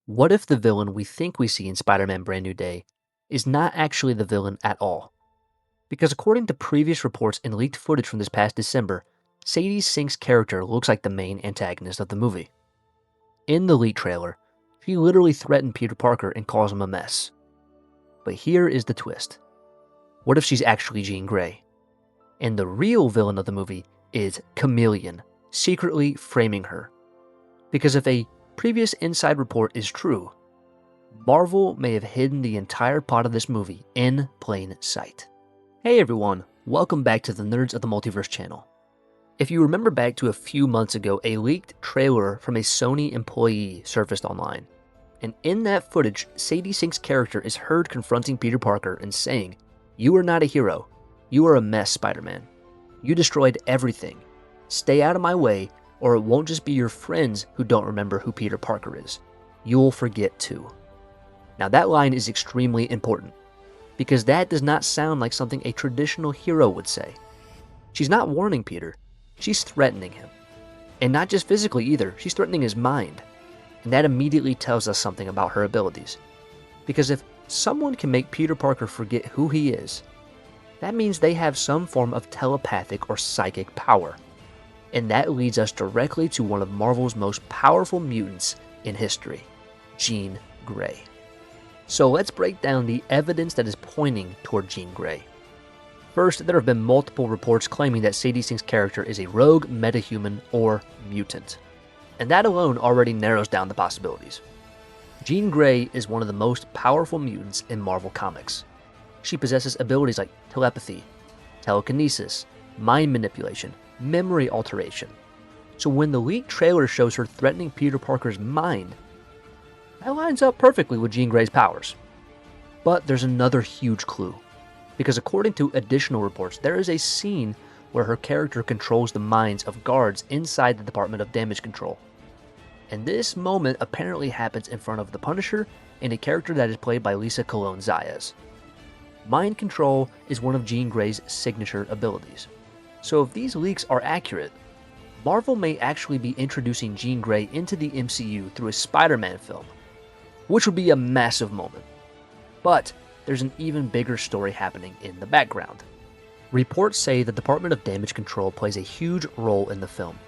What if the villain we think we see in Spider-Man Brand New Day is not actually the villain at all? Because according to previous reports and leaked footage from this past December, Sadie Sink's character looks like the main antagonist of the movie. In the leak trailer, she literally threatened Peter Parker and calls him a mess. But here is the twist. What if she's actually Jean Grey? And the real villain of the movie is Chameleon, secretly framing her. Because if a previous inside report is true, Marvel may have hidden the entire plot of this movie in plain sight. Hey everyone, welcome back to the Nerds of the Multiverse channel. If you remember back to a few months ago, a leaked trailer from a Sony employee surfaced online. And in that footage, Sadie Sink's character is heard confronting Peter Parker and saying, "You are not a hero. You are a mess, Spider-Man. You destroyed everything. Stay out of my way, or it won't just be your friends who don't remember who Peter Parker is. You'll forget too." Now that line is extremely important, because that does not sound like something a traditional hero would say. She's not warning Peter, she's threatening him. And not just physically either, she's threatening his mind. And that immediately tells us something about her abilities. Because if someone can make Peter Parker forget who he is, that means they have some form of telepathic or psychic power. And that leads us directly to one of Marvel's most powerful mutants in history, Jean Grey. So let's break down the evidence that is pointing toward Jean Grey. First, there have been multiple reports claiming that Sadie Sink's character is a rogue metahuman or mutant. And that alone already narrows down the possibilities. Jean Grey is one of the most powerful mutants in Marvel Comics. She possesses abilities like telepathy, telekinesis, mind manipulation, memory alteration. So when the leaked trailer shows her threatening Peter Parker's mind, that lines up perfectly with Jean Grey's powers. But there's another huge clue, because according to additional reports, there is a scene where her character controls the minds of guards inside the Department of Damage Control. And this moment apparently happens in front of the Punisher and a character that is played by Lisa Colon-Zayas. Mind control is one of Jean Grey's signature abilities. So if these leaks are accurate, Marvel may actually be introducing Jean Grey into the MCU through a Spider-Man film, which would be a massive moment. But there's an even bigger story happening in the background. Reports say the Department of Damage Control plays a huge role in the film,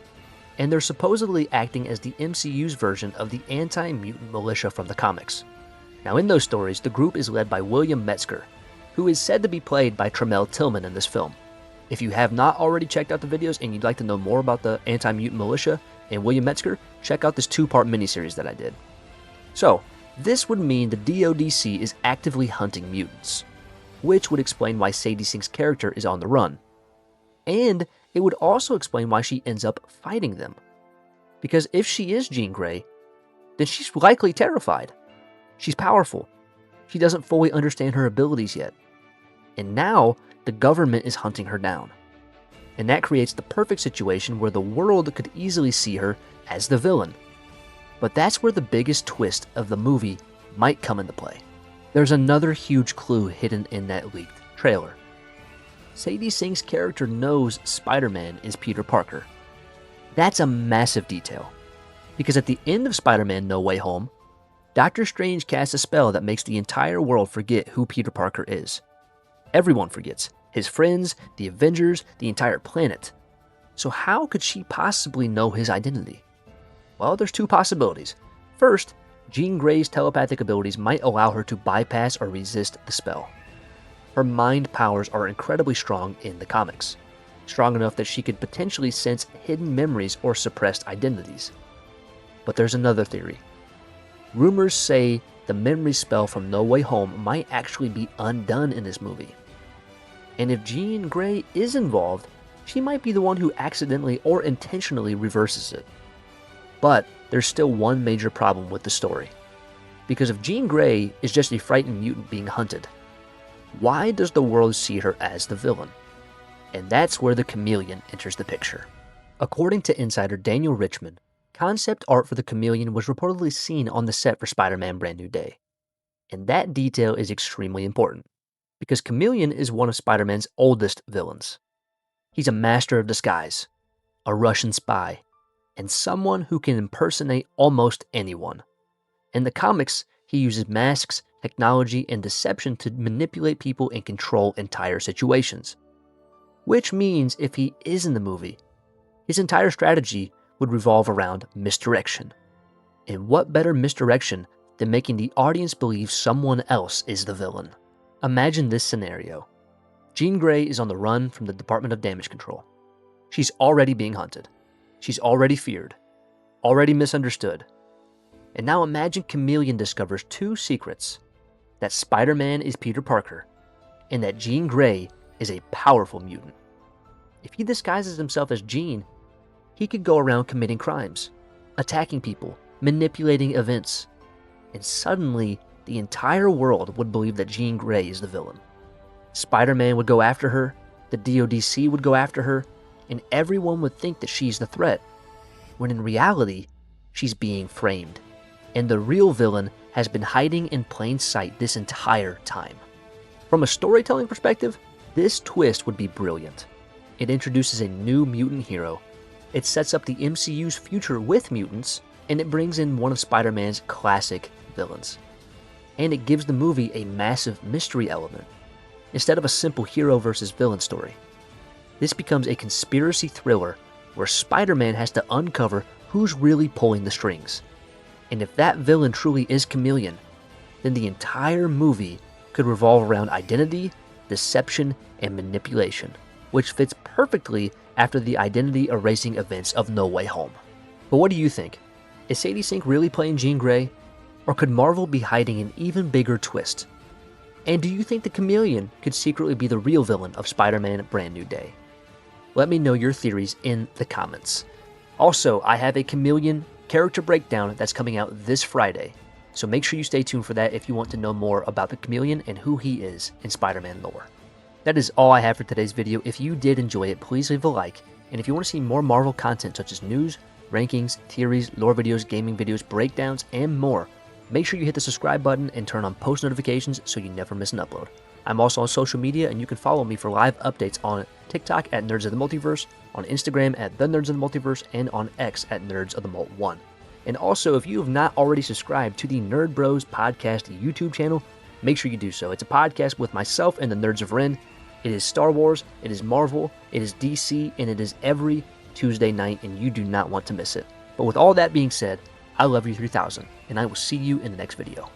and they're supposedly acting as the MCU's version of the anti-mutant militia from the comics. Now in those stories, the group is led by William Metzger, who is said to be played by Tremel Tillman in this film. If you have not already checked out the videos and you'd like to know more about the anti-mutant militia and William Metzger, check out this 2-part miniseries that I did. So, this would mean the DODC is actively hunting mutants, which would explain why Sadie Sink's character is on the run. And it would also explain why she ends up fighting them. Because if she is Jean Grey, then she's likely terrified. She's powerful. She doesn't fully understand her abilities yet. And now, the government is hunting her down. And that creates the perfect situation where the world could easily see her as the villain. But that's where the biggest twist of the movie might come into play. There's another huge clue hidden in that leaked trailer. Sadie Sink's character knows Spider-Man is Peter Parker. That's a massive detail, because at the end of Spider-Man No Way Home, Doctor Strange casts a spell that makes the entire world forget who Peter Parker is. Everyone forgets. His friends, the Avengers, the entire planet. So how could she possibly know his identity? Well, there's two possibilities. First, Jean Grey's telepathic abilities might allow her to bypass or resist the spell. Her mind powers are incredibly strong in the comics, strong enough that she could potentially sense hidden memories or suppressed identities. But there's another theory. Rumors say the memory spell from No Way Home might actually be undone in this movie. And if Jean Grey is involved, she might be the one who accidentally or intentionally reverses it. But there's still one major problem with the story. Because if Jean Grey is just a frightened mutant being hunted, why does the world see her as the villain? And that's where the Chameleon enters the picture. According to insider Daniel Richtman, concept art for the Chameleon was reportedly seen on the set for Spider-Man Brand New Day. And that detail is extremely important, because Chameleon is one of Spider-Man's oldest villains. He's a master of disguise, a Russian spy, and someone who can impersonate almost anyone. In the comics, he uses masks, technology, and deception to manipulate people and control entire situations. Which means if he is in the movie, his entire strategy would revolve around misdirection. And what better misdirection than making the audience believe someone else is the villain? Imagine this scenario. Jean Grey is on the run from the Department of Damage Control. She's already being hunted. She's already feared. Already misunderstood. And now imagine Chameleon discovers two secrets. That Spider-Man is Peter Parker, and that Jean Grey is a powerful mutant. If he disguises himself as Jean, he could go around committing crimes, attacking people, manipulating events, and suddenly the entire world would believe that Jean Grey is the villain. Spider-Man would go after her, the DODC would go after her, and everyone would think that she's the threat, when in reality, she's being framed, and the real villain has been hiding in plain sight this entire time. From a storytelling perspective, this twist would be brilliant. It introduces a new mutant hero, it sets up the MCU's future with mutants, and it brings in one of Spider-Man's classic villains. And it gives the movie a massive mystery element, instead of a simple hero versus villain story. This becomes a conspiracy thriller where Spider-Man has to uncover who's really pulling the strings. And if that villain truly is Chameleon, then the entire movie could revolve around identity, deception, and manipulation, which fits perfectly after the identity erasing events of No Way Home. But what do you think? Is Sadie Sink really playing Jean Grey? Or could Marvel be hiding an even bigger twist? And do you think the Chameleon could secretly be the real villain of Spider-Man Brand New Day? Let me know your theories in the comments. Also, I have a Chameleon character breakdown that's coming out this Friday, so make sure you stay tuned for that if you want to know more about the Chameleon and who he is in Spider-Man lore. That is all I have for today's video. If you did enjoy it, please leave a like, and if you want to see more Marvel content such as news, rankings, theories, lore videos, gaming videos, breakdowns, and more, make sure you hit the subscribe button and turn on post notifications so you never miss an upload. I'm also on social media, and you can follow me for live updates on TikTok at Nerds of the Multiverse, on Instagram at The Nerds of the Multiverse, and on X at Nerds of the Mult 1. And also, if you have not already subscribed to the Nerd Bros Podcast YouTube channel, make sure you do so. It's a podcast with myself and the Nerds of Ren. It is Star Wars, it is Marvel, it is DC, and it is every Tuesday night, and you do not want to miss it. But with all that being said, I love you 3000, and I will see you in the next video.